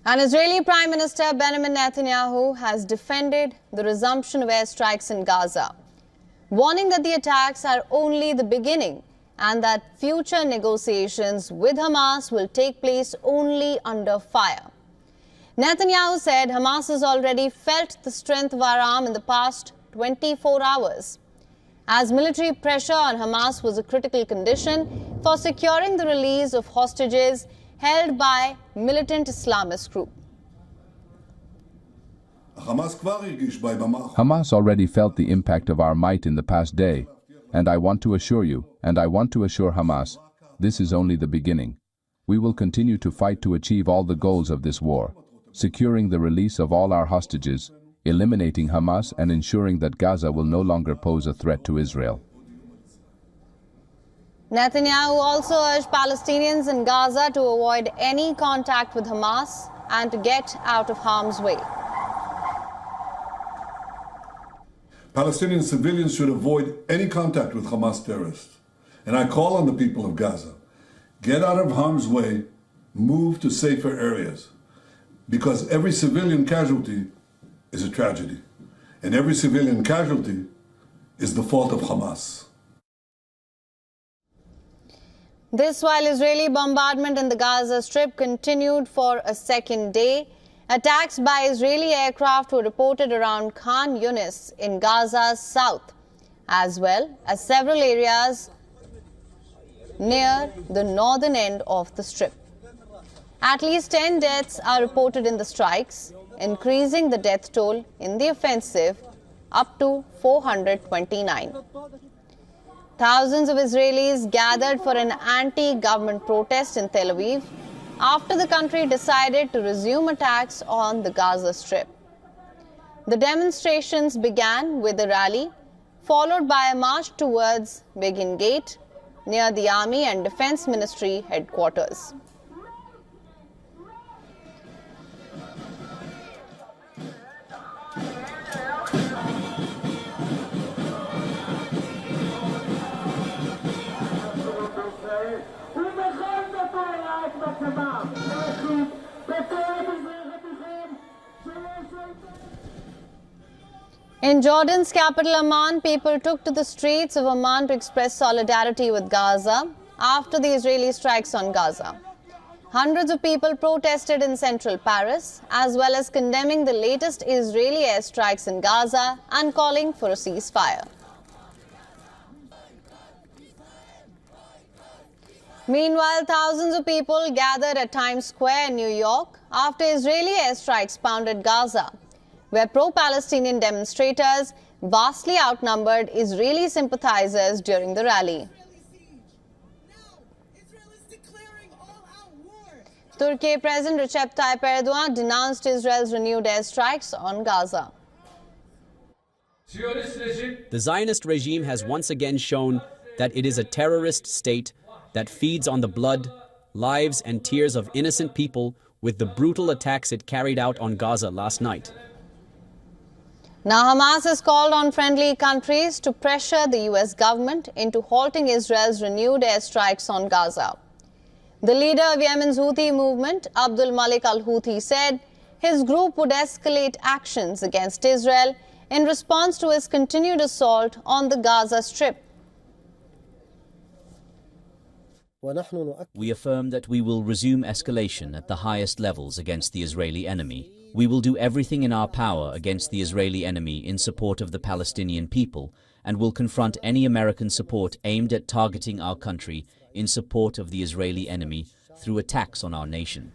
And Israeli Prime Minister Benjamin Netanyahu has defended the resumption of airstrikes in Gaza, warning that the attacks are only the beginning and that future negotiations with Hamas will take place only under fire. Netanyahu said Hamas has already felt the strength of our arm in the past 24 hours, as military pressure on Hamas was a critical condition for securing the release of hostages held by militant Islamist group. Hamas already felt the impact of our might in the past day, and I want to assure you, and I want to assure Hamas, this is only the beginning. We will continue to fight to achieve all the goals of this war, securing the release of all our hostages, eliminating Hamas, and ensuring that Gaza will no longer pose a threat to Israel. Netanyahu also urged Palestinians in Gaza to avoid any contact with Hamas and to get out of harm's way. Palestinian civilians should avoid any contact with Hamas terrorists. And I call on the people of Gaza, get out of harm's way, move to safer areas. Because every civilian casualty is a tragedy. And every civilian casualty is the fault of Hamas. This while Israeli bombardment in the Gaza Strip continued for a second day. Attacks by Israeli aircraft were reported around Khan Yunis in Gaza's south, as well as several areas near the northern end of the Strip. At least 10 deaths are reported in the strikes, increasing the death toll in the offensive up to 429. Thousands of Israelis gathered for an anti-government protest in Tel Aviv after the country decided to resume attacks on the Gaza Strip. The demonstrations began with a rally, followed by a march towards Begin Gate near the Army and Defense Ministry headquarters. In Jordan's capital Amman, people took to the streets of Amman to express solidarity with Gaza after the Israeli strikes on Gaza. Hundreds of people protested in central Paris, as well as condemning the latest Israeli airstrikes in Gaza and calling for a ceasefire. Meanwhile, thousands of people gathered at Times Square in New York after Israeli airstrikes pounded Gaza, where pro-Palestinian demonstrators vastly outnumbered Israeli sympathizers during the rally. Turkey President Recep Tayyip Erdogan denounced Israel's renewed airstrikes on Gaza. The Zionist regime has once again shown that it is a terrorist state that feeds on the blood, lives and tears of innocent people with the brutal attacks it carried out on Gaza last night. Now Hamas has called on friendly countries to pressure the US government into halting Israel's renewed airstrikes on Gaza. The leader of Yemen's Houthi movement, Abdul Malik al-Houthi, said his group would escalate actions against Israel in response to his continued assault on the Gaza Strip. We affirm that we will resume escalation at the highest levels against the Israeli enemy. We will do everything in our power against the Israeli enemy in support of the Palestinian people and will confront any American support aimed at targeting our country in support of the Israeli enemy through attacks on our nation.